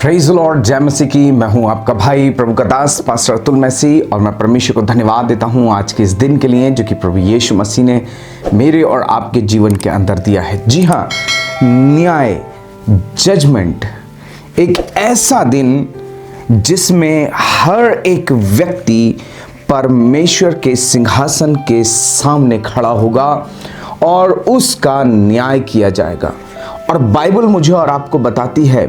Praise the Lord, जय मसीह की। मैं हूं आपका भाई प्रभु का दास पास्टर अतुल मसीह, और मैं परमेश्वर को धन्यवाद देता हूं आज के इस दिन के लिए जो कि प्रभु यीशु मसीह ने मेरे और आपके जीवन के अंदर दिया है। जी हाँ, न्याय, जजमेंट, एक ऐसा दिन जिसमें हर एक व्यक्ति परमेश्वर के सिंहासन के सामने खड़ा होगा और उसका न्याय किया जाएगा। और बाइबल मुझे और आपको बताती है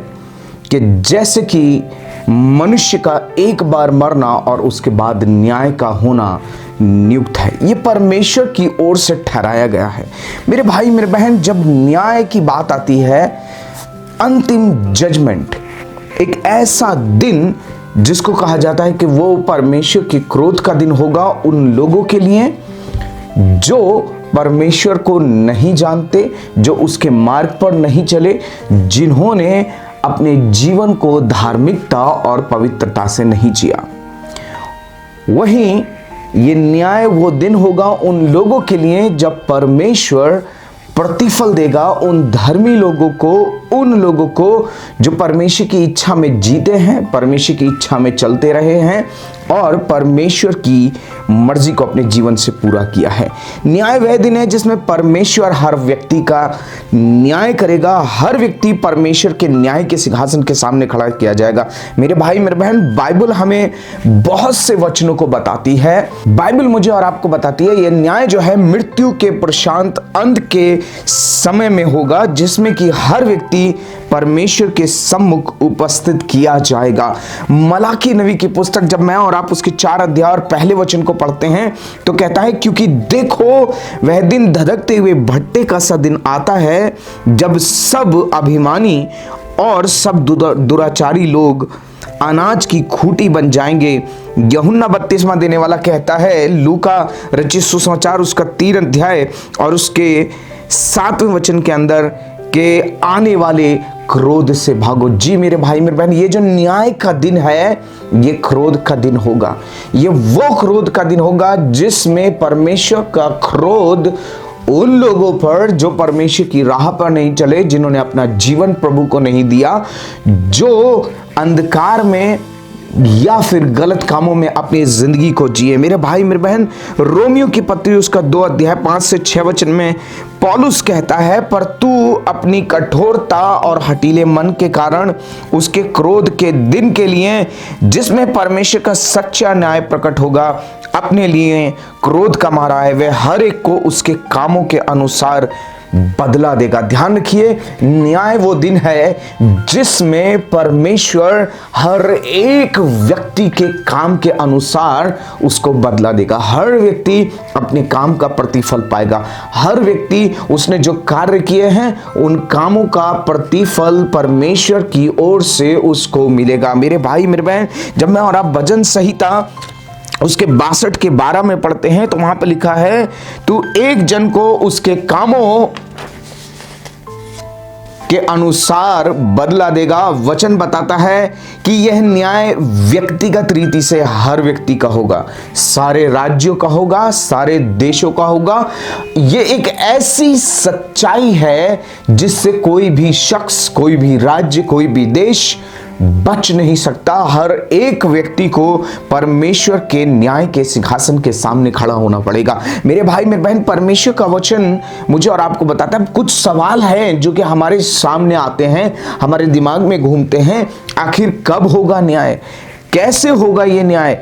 कि जैसे कि मनुष्य का एक बार मरना और उसके बाद न्याय का होना नियुक्त है, ये परमेश्वर की ओर से ठहराया गया है। मेरे भाई मेरे बहन, जब न्याय की बात आती है, अंतिम जजमेंट, एक ऐसा दिन जिसको कहा जाता है कि वो परमेश्वर के क्रोध का दिन होगा उन लोगों के लिए जो परमेश्वर को नहीं जानते, जो उसके मार्ग पर नहीं चले, जिन्होंने अपने जीवन को धार्मिकता और पवित्रता से नहीं जिया। वहीं ये न्याय वो दिन होगा उन लोगों के लिए जब परमेश्वर प्रतिफल देगा उन धर्मी लोगों को, उन लोगों को जो परमेश्वर की इच्छा में जीते हैं, परमेश्वर की इच्छा में चलते रहे हैं और परमेश्वर की मर्जी को अपने जीवन से पूरा किया है। न्याय वह दिन है जिसमें परमेश्वर हर व्यक्ति का न्याय करेगा। हर व्यक्ति परमेश्वर के न्याय के सिंहासन के सामने खड़ा किया जाएगा। मेरे भाई मेरे बहन, बाइबल हमें बहुत से वचनों को बताती है। बाइबल मुझे और आपको बताती है यह न्याय जो है मृत्यु के प्रशांत अंत के समय में होगा, जिसमें कि हर व्यक्ति परमेश्वर के सम्मुख उपस्थित किया जाएगा। मलाकी नबी की पुस्तक, जब मैं और आप उसके 4 अध्याय और पहले वचन को पढ़ते हैं तो कहता है, क्योंकि देखो वह दिन धधकते हुए भट्टे का सा दिन आता है जब सब अभिमानी और सब दुराचारी लोग अनाज की खूंटी बन जाएंगे। यूहन्ना बपतिस्मा देने वाला कहता है, लूका रचित सुसमाचार उसका 3 अध्याय और उसके 7वें वचन के अंदर के आने वाले क्रोध से भागो। जी मेरे भाई मेरे बहन, ये जो न्याय का दिन है ये क्रोध का दिन होगा। ये वो क्रोध का दिन होगा जिसमें परमेश्वर का क्रोध उन लोगों पर जो परमेश्वर की राह पर नहीं चले, जिन्होंने अपना जीवन प्रभु को नहीं दिया, जो अंधकार में या फिर गलत कामों में अपनी जिंदगी को जिए। मेरे भाई मेरे बहन, रोमियो की पत्री उसका 2 अध्याय 5 से 6 वचन में पौलुस कहता है, पर तू अपनी कठोरता और हठीले मन के कारण उसके क्रोध के दिन के लिए जिसमें परमेश्वर का सच्चा न्याय प्रकट होगा अपने लिए क्रोध का मारा है, वह हर एक को उसके कामों के अनुसार बदला देगा। ध्यान रखिए, न्याय वो दिन है जिसमें परमेश्वर हर एक व्यक्ति के काम के अनुसार उसको बदला देगा। हर व्यक्ति अपने काम का प्रतिफल पाएगा। हर व्यक्ति उसने जो कार्य किए हैं उन कामों का प्रतिफल परमेश्वर की ओर से उसको मिलेगा। मेरे भाई मेरे बहन, जब मैं और आप भजन संहिता उसके 62 के 12 में पढ़ते हैं तो वहां पर लिखा है, तू एक जन को उसके कामों के अनुसार बदला देगा। वचन बताता है कि यह न्याय व्यक्तिगत रीति से हर व्यक्ति का होगा, सारे राज्यों का होगा, सारे देशों का होगा। यह एक ऐसी सच्चाई है जिससे कोई भी शख्स, कोई भी राज्य, कोई भी देश बच नहीं सकता। हर एक व्यक्ति को परमेश्वर के न्याय के सिंहासन के सामने खड़ा होना पड़ेगा। मेरे भाई मेरे बहन, परमेश्वर का वचन मुझे और आपको बताता है कुछ सवाल हैं जो कि हमारे सामने आते हैं, हमारे दिमाग में घूमते हैं। आखिर कब होगा न्याय? कैसे होगा ये न्याय?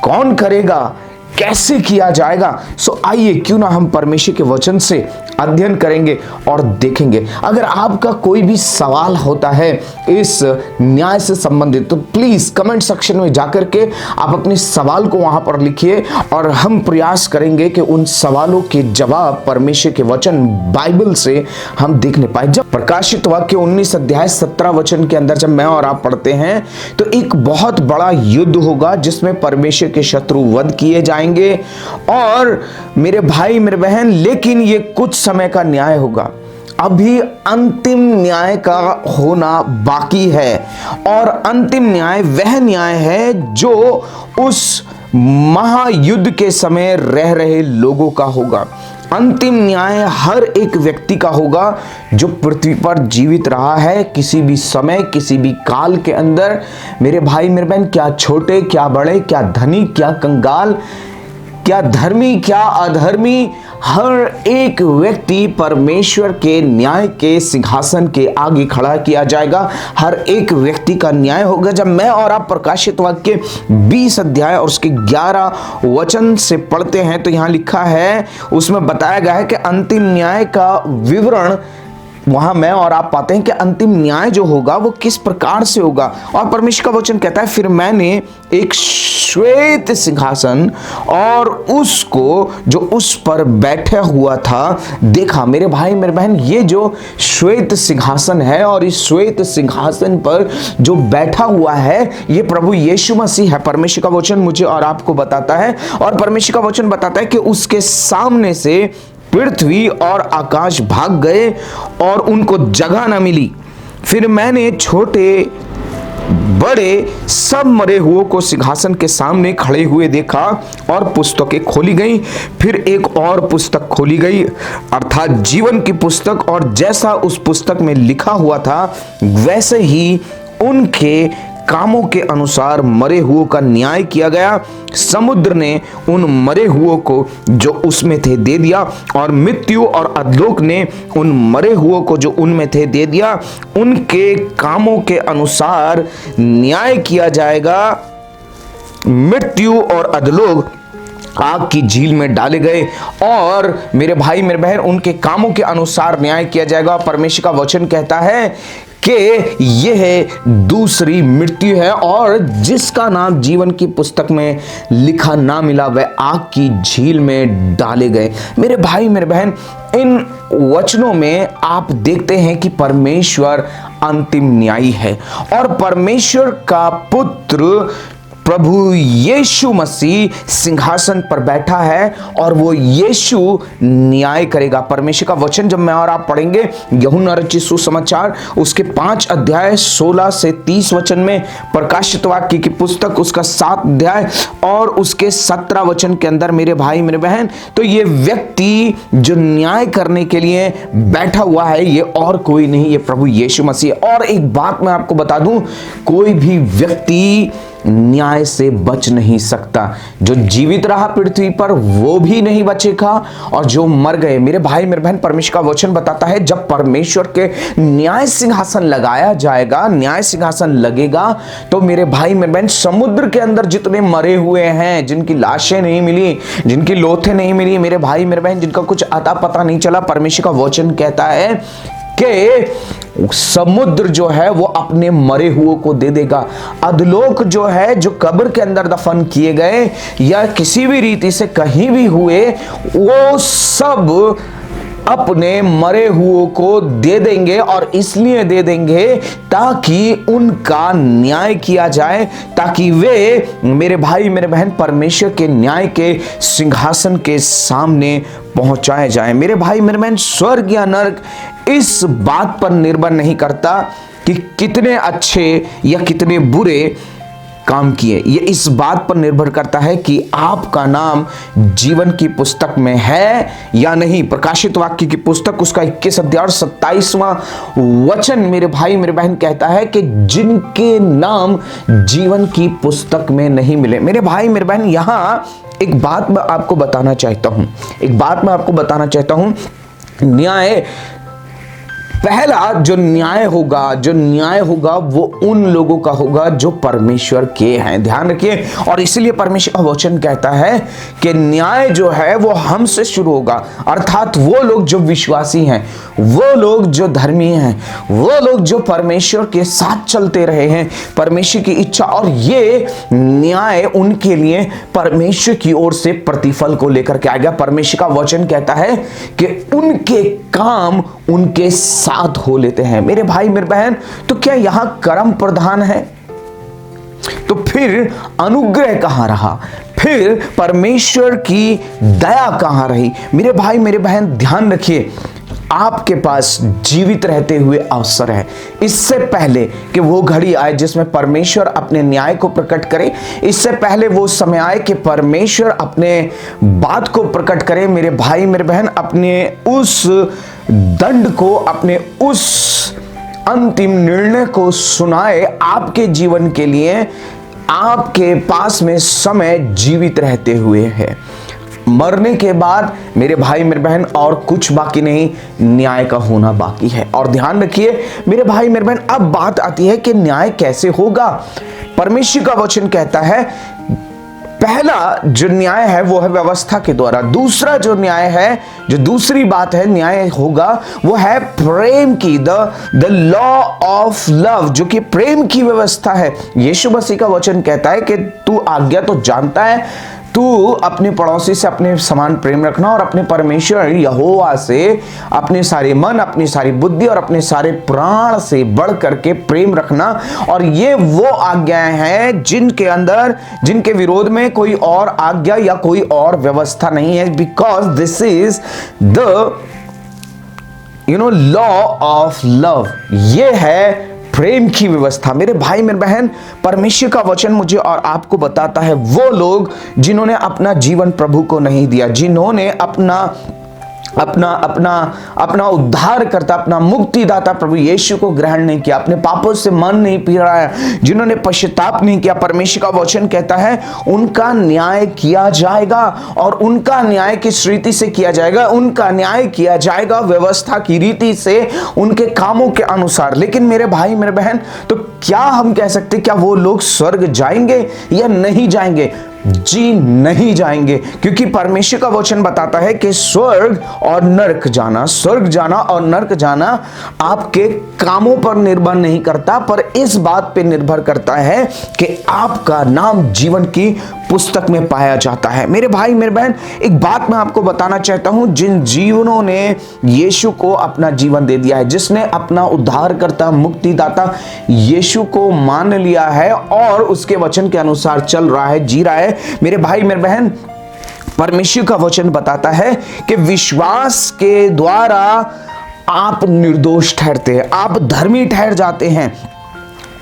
कौन करेगा? कैसे किया जाएगा? सो आइए, क्यों ना हम परमेश्वर के वचन से अध्ययन करेंगे और देखेंगे। अगर आपका कोई भी सवाल होता है इस न्याय से संबंधित तो प्लीज कमेंट सेक्शन में जाकर के आप अपने सवाल को वहां पर लिखिए और हम प्रयास करेंगे कि उन सवालों के जवाब परमेश्वर के वचन बाइबल से हम देखने पाए। जब प्रकाशित वाक्य 19 अध्याय 17 वचन के अंदर जब मैं और आप पढ़ते हैं तो एक बहुत बड़ा युद्ध होगा जिसमें परमेश्वर के शत्रु वध किए जाएंगे। और मेरे भाई मेरे बहन, लेकिन ये कुछ समय का न्याय होगा, अभी अंतिम न्याय का होना बाकी है। और अंतिम न्याय वह न्याय है जो उस महायुद्ध के समय रह रहे लोगों का होगा। अंतिम न्याय हर एक व्यक्ति का होगा जो पृथ्वी पर जीवित रहा है किसी भी समय, किसी भी काल के अंदर। मेरे भाई मेरे बहन, क्या छोटे क्या बड़े, क्या धनी क्या कंगाल, क्या धर्मी क्या अधर्मी, हर एक व्यक्ति परमेश्वर के न्याय के सिंहासन के आगे खड़ा किया जाएगा। हर एक व्यक्ति का न्याय होगा। जब मैं और आप प्रकाशित वाक्य 20 अध्याय और उसके 11 वचन से पढ़ते हैं तो यहां लिखा है, उसमें बताया गया है कि अंतिम न्याय का विवरण वहां मैं और आप पाते हैं कि अंतिम न्याय जो होगा वो किस प्रकार से होगा। और परमेश्वर का वचन कहता है, फिर मैंने एक श्वेत सिंहासन और उसको जो उस पर बैठा हुआ था देखा। मेरे भाई मेरे बहन, ये जो श्वेत सिंहासन है और इस श्वेत सिंहासन पर जो बैठा हुआ है ये प्रभु यीशु मसीह है। परमेश्वर का वचन मुझे और आपको बताता है, और परमेश्वर का वचन बताता है कि उसके सामने से पृथ्वी और आकाश भाग गए और उनको जगह न मिली। फिर मैंने छोटे बड़े सब मरे हुओं को सिंहासन के सामने खड़े हुए देखा और पुस्तकें खोली गई। फिर एक और पुस्तक खोली गई, अर्थात जीवन की पुस्तक, और जैसा उस पुस्तक में लिखा हुआ था वैसे ही उनके कामों के अनुसार मरे हुओं का न्याय किया गया। समुद्र ने उन मरे हुओं को जो उसमें थे दे दिया, और मृत्यु और अधोलोक ने उन मरे हुओं को जो उनमें थे दे दिया। उनके कामों के अनुसार न्याय किया जाएगा। मृत्यु और अधोलोक आग की झील में डाले गए, और मेरे भाई मेरे बहन, उनके कामों के अनुसार न्याय किया जाएगा। परमेश्वर का वचन कहता है कि यह दूसरी मृत्यु है, और जिसका नाम जीवन की पुस्तक में लिखा ना मिला वह आग की झील में डाले गए। मेरे भाई मेरे बहन, इन वचनों में आप देखते हैं कि परमेश्वर अंतिम न्यायी है, और परमेश्वर का पुत्र प्रभु यीशु मसीह सिंहासन पर बैठा है और वो यीशु न्याय करेगा। परमेश्वर का वचन जब मैं और आप पढ़ेंगे यूहन्ना रचित सुसमाचार उसके 5 अध्याय 16 से 30 वचन में, प्रकाशित वाक्य की पुस्तक उसका 7 अध्याय और उसके 17 वचन के अंदर, मेरे भाई मेरे बहन, तो ये व्यक्ति जो न्याय करने के लिए बैठा हुआ है ये और कोई नहीं, ये प्रभु यीशु मसीह। और एक बात मैं आपको बता दूं, कोई भी व्यक्ति न्याय से बच नहीं सकता। जो जीवित रहा पृथ्वी पर वो भी नहीं बचेगा, और जो मर गए, मेरे भाई मेरे बहन, परमेश्वर का वचन बताता है जब परमेश्वर के न्याय सिंहासन लगाया जाएगा, न्याय सिंहासन लगेगा, तो मेरे भाई मेरे बहन, समुद्र के अंदर जितने मरे हुए हैं, जिनकी लाशें नहीं मिली, जिनकी लोथें नहीं मिली, मेरे भाई मेरे बहन, जिनका कुछ अता पता नहीं चला, परमेश्वर का वचन कहता है कि समुद्र जो है वो अपने मरे हुओं को दे देगा। अधलोक जो है, जो कब्र के अंदर दफन किए गए या किसी भी रीति से कहीं भी हुए, वो सब अपने मरे हुओं को दे देंगे, और इसलिए दे देंगे ताकि उनका न्याय किया जाए, ताकि वे, मेरे भाई मेरे बहन, परमेश्वर के न्याय के सिंहासन के सामने पहुंचाए जाए। मेरे भाई मेरे बहन, स्वर्ग या नरक इस बात पर निर्भर नहीं करता कि कितने अच्छे या कितने बुरे काम किए, ये इस बात पर निर्भर करता है कि आपका नाम जीवन की पुस्तक में है या नहीं। प्रकाशित वाक्य की पुस्तक उसका 21 अध्याय और 27वां वचन, मेरे भाई मेरे बहन, कहता है कि जिनके नाम जीवन की पुस्तक में नहीं मिले। मेरे भाई मेरे बहन, यहां एक बात मैं आपको बताना चाहता हूं, न्याय, पहला जो न्याय होगा वो उन लोगों का होगा जो परमेश्वर के हैं। ध्यान रखिए, और इसलिए परमेश्वर का वचन कहता है कि न्याय जो है वो हमसे शुरू होगा, अर्थात वो लोग जो विश्वासी हैं, वो लोग जो धर्मी हैं, वो लोग जो परमेश्वर के साथ चलते रहे हैं, परमेश्वर की इच्छा, और ये न्याय उनके लिए परमेश्वर की ओर से प्रतिफल को लेकर के आएगा। परमेश्वर का वचन कहता है कि उनके काम उनके साथ हो लेते हैं। मेरे भाई मेरे बहन, तो क्या यहां कर्म प्रधान है? तो फिर अनुग्रह कहां रहा? फिर परमेश्वर की दया कहां रही? मेरे भाई मेरे बहन, ध्यान रखिए, आपके पास जीवित रहते हुए अवसर है। इससे पहले कि वो घड़ी आए जिसमें परमेश्वर अपने न्याय को प्रकट करे, इससे पहले वो समय आए कि परमेश्वर अपने बात को प्रकट करे, मेरे भाई मेरे बहन, अपने उस दंड को, अपने उस अंतिम निर्णय को सुनाए आपके जीवन के लिए, आपके पास में समय जीवित रहते हुए है। मरने के बाद मेरे भाई मेरे बहन और कुछ बाकी नहीं, न्याय का होना बाकी है। और ध्यान रखिए मेरे भाई मेरे बहन, अब बात आती है कि न्याय कैसे होगा। परमेश्वर का वचन कहता है पहला जो न्याय है वो है व्यवस्था के द्वारा, दूसरा जो न्याय है, जो दूसरी बात है न्याय होगा वो है प्रेम की, द लॉ ऑफ लव, जो कि प्रेम की व्यवस्था है। यीशु मसीह का वचन कहता है कि तू आज्ञा तो जानता है, तू अपने पड़ोसी से अपने समान प्रेम रखना और अपने परमेश्वर यहोवा से अपने सारे मन, अपनी सारी बुद्धि और अपने सारे प्राण से बढ़ करके प्रेम रखना। और ये वो आज्ञाएं हैं जिनके अंदर, जिनके विरोध में कोई और आज्ञा या कोई और व्यवस्था नहीं है, because this is the law of love. ये है प्रेम की व्यवस्था। मेरे भाई मेरे बहन, परमेश्वर का वचन मुझे और आपको बताता है वो लोग जिन्होंने अपना जीवन प्रभु को नहीं दिया, जिन्होंने अपना उद्धारकर्ता, अपना मुक्तिदाता प्रभु यीशु को ग्रहण नहीं किया, अपने पापों से मन नहीं पीड़ाया, जिन्होंने पश्चाताप नहीं किया, परमेश्वर का वचन कहता है उनका न्याय किया जाएगा। और उनका न्याय किस रीति से किया जाएगा? उनका न्याय किया जाएगा व्यवस्था की रीति से, उनके कामों के अनुसार। लेकिन मेरे भाई मेरे बहन, तो क्या हम कह सकते क्या वो लोग स्वर्ग जाएंगे या नहीं जाएंगे? जी नहीं जाएंगे, क्योंकि परमेश्वर का वचन बताता है कि स्वर्ग और नरक जाना, स्वर्ग जाना और नरक जाना आपके कामों पर निर्भर नहीं करता, पर इस बात पे निर्भर करता है कि आपका नाम जीवन की पुस्तक में पाया जाता है। मेरे भाई मेरे बहन, एक बात मैं आपको बताना चाहता हूं, जिन जीवनों ने यीशु को अपना जीवन दे दिया है, जिसने अपना उद्धारकर्ता मुक्तिदाता यीशु को मान लिया है और उसके वचन के अनुसार चल रहा है, जी रहा है, मेरे भाई मेरे बहन, परमेश्वर का वचन बताता है कि विश्वास के द्वारा आप निर्दोष ठहरते हैं, आप धर्मी ठहर जाते हैं।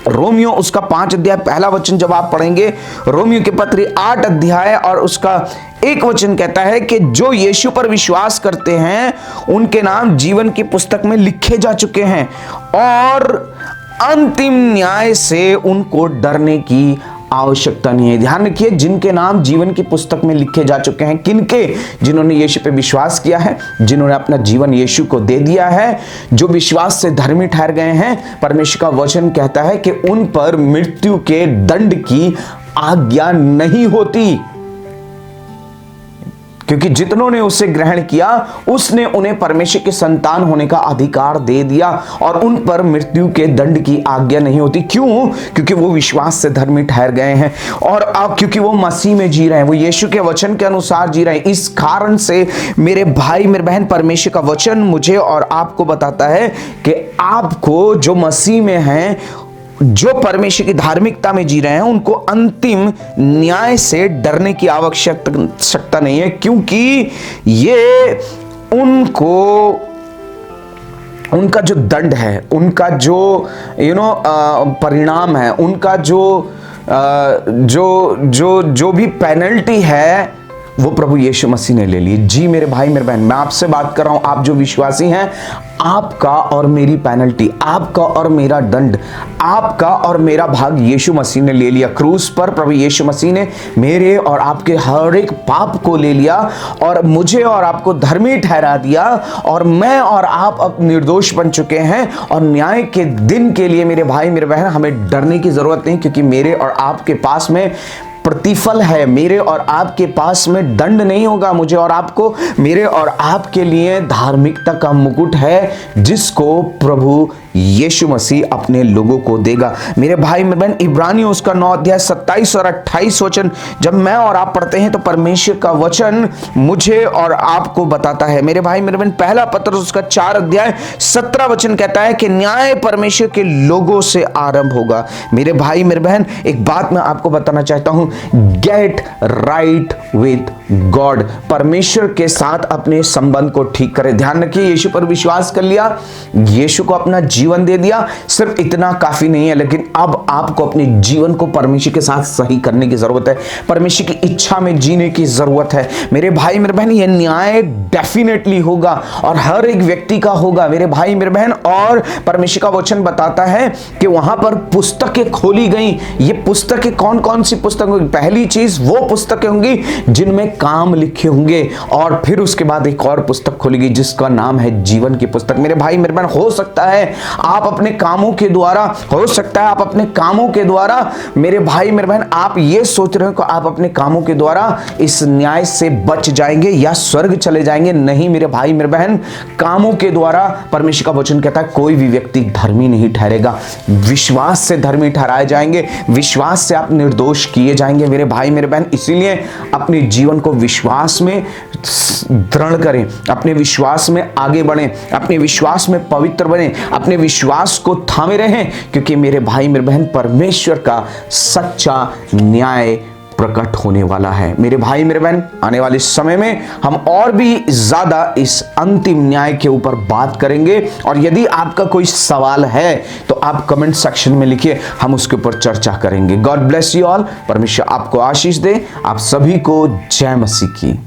रोमियो उसका 5 अध्याय पहला वचन जब आप पढ़ेंगे, रोमियो के पत्री 8 अध्याय और उसका 1 वचन कहता है कि जो यीशु पर विश्वास करते हैं उनके नाम जीवन की पुस्तक में लिखे जा चुके हैं और अंतिम न्याय से उनको डरने की आवश्यकता नहीं है। ध्यान रखिए, जिनके नाम जीवन की पुस्तक में लिखे जा चुके हैं, किनके? जिन्होंने यीशु पे विश्वास किया है, जिन्होंने अपना जीवन यीशु को दे दिया है, जो विश्वास से धर्मी ठहर गए हैं। परमेश्वर का वचन कहता है कि उन पर मृत्यु के दंड की आज्ञा नहीं होती, क्योंकि जितनों ने उसे ग्रहण किया उसने उन्हें परमेश्वर के संतान होने का अधिकार दे दिया और उन पर मृत्यु के दंड की आज्ञा नहीं होती। क्यों? क्योंकि वो विश्वास से धर्मी ठहर गए हैं और अब क्योंकि वो मसीह में जी रहे हैं, वो यीशु के वचन के अनुसार जी रहे हैं। इस कारण से मेरे भाई मेरे बहन, परमेश्वर का वचन मुझे और आपको बताता है कि आपको जो मसीह में हैं, जो परमेश्वर की धार्मिकता में जी रहे हैं, उनको अंतिम न्याय से डरने की आवश्यकता नहीं है, क्योंकि ये उनका जो दंड है, उनका जो परिणाम है, उनका जो भी पेनल्टी है वो प्रभु यीशु मसीह ने ले ली। जी मेरे भाई मेरे बहन, मैं आपसे बात कर रहा हूं, आप जो विश्वासी हैं, आपका और मेरी पेनल्टी, आपका और मेरा दंड, आपका और मेरा भाग यीशु मसीह ने ले लिया। क्रूस पर प्रभु यीशु मसीह ने मेरे और आपके हर एक पाप को ले लिया और मुझे और आपको धर्मी ठहरा दिया और मैं और आप अब निर्दोष बन चुके हैं। और न्याय के दिन के लिए मेरे भाई मेरे बहन, हमें डरने की जरूरत नहीं, क्योंकि मेरे और आपके पास में प्रतिफल है। मेरे और आपके पास में दंड नहीं होगा। मुझे और आपको, मेरे और आपके लिए धार्मिकता का मुकुट है, जिसको प्रभु यीशु मसीह अपने लोगों को देगा। मेरे भाई मेरे बहन, इब्रानियों उसका 9 अध्याय 27 और 28 वचन जब मैं और आप पढ़ते हैं तो परमेश्वर का वचन मुझे और आपको बताता है। मेरे भाई मेरे बहन, पहला पत्र उसका 4 अध्याय 17 वचन कहता है कि न्याय परमेश्वर के लोगों से आरंभ होगा। मेरे भाई मेरे बहन, एक बात मैं आपको बताना चाहता हूं, गेट राइट विथ गॉड, परमेश्वर के साथ अपने संबंध को ठीक करें। ध्यान रखिए, यीशु पर विश्वास कर लिया, यीशु को अपना जीवन दे दिया, सिर्फ इतना काफी नहीं है, लेकिन अब आपको अपने जीवन को परमेश्वर के साथ सही करने की जरूरत है, परमेश्वर की इच्छा में जीने की जरूरत है। मेरे भाई मेरे बहन, यह न्याय डेफिनेटली होगा और हर एक व्यक्ति का होगा मेरे भाई मेरे बहन। और परमेश्वर का वचन बताता है कि वहां पर पुस्तकें खोली गई। ये पुस्तकें कौन कौन सी पुस्तक होंगी? पहली चीज वो पुस्तकें होंगी जिनमें काम लिखे होंगे, और फिर उसके बाद एक और पुस्तक खोलेगी जिसका नाम है जीवन की पुस्तक। मेरे भाई मेरे बहन, हो सकता है आप अपने कामों के द्वारा, हो सकता है आप अपने कामों के द्वारा, मेरे भाई मेरे बहन, आप ये सोच रहे हो कि आप अपने कामों के द्वारा इस न्याय से बच जाएंगे या स्वर्ग चले जाएंगे। नहीं मेरे भाई मेरे बहन, कामों के द्वारा परमेश्वर का वचन कहता है कोई भी व्यक्ति धर्मी नहीं ठहरेगा। विश्वास से धर्मी ठहराए जाएंगे, विश्वास से आप निर्दोष किए जाएंगे मेरे भाई मेरे बहन। इसीलिए अपने जीवन को विश्वास में दृढ़ करें, अपने विश्वास में आगे बढ़ें, अपने विश्वास में पवित्र बने, अपने विश्वास को थामे रहें, क्योंकि मेरे भाई मेरे बहन, परमेश्वर का सच्चा न्याय प्रकट होने वाला है। मेरे भाई मेरे बहन, आने वाले समय में हम और भी ज्यादा इस अंतिम न्याय के ऊपर बात करेंगे, और यदि आपका कोई सवाल है तो आप कमेंट सेक्शन में लिखिए, हम उसके ऊपर चर्चा करेंगे। गॉड ब्लेस यू ऑल, परमेश्वर आपको आशीष दे। आप सभी को जय मसीह की।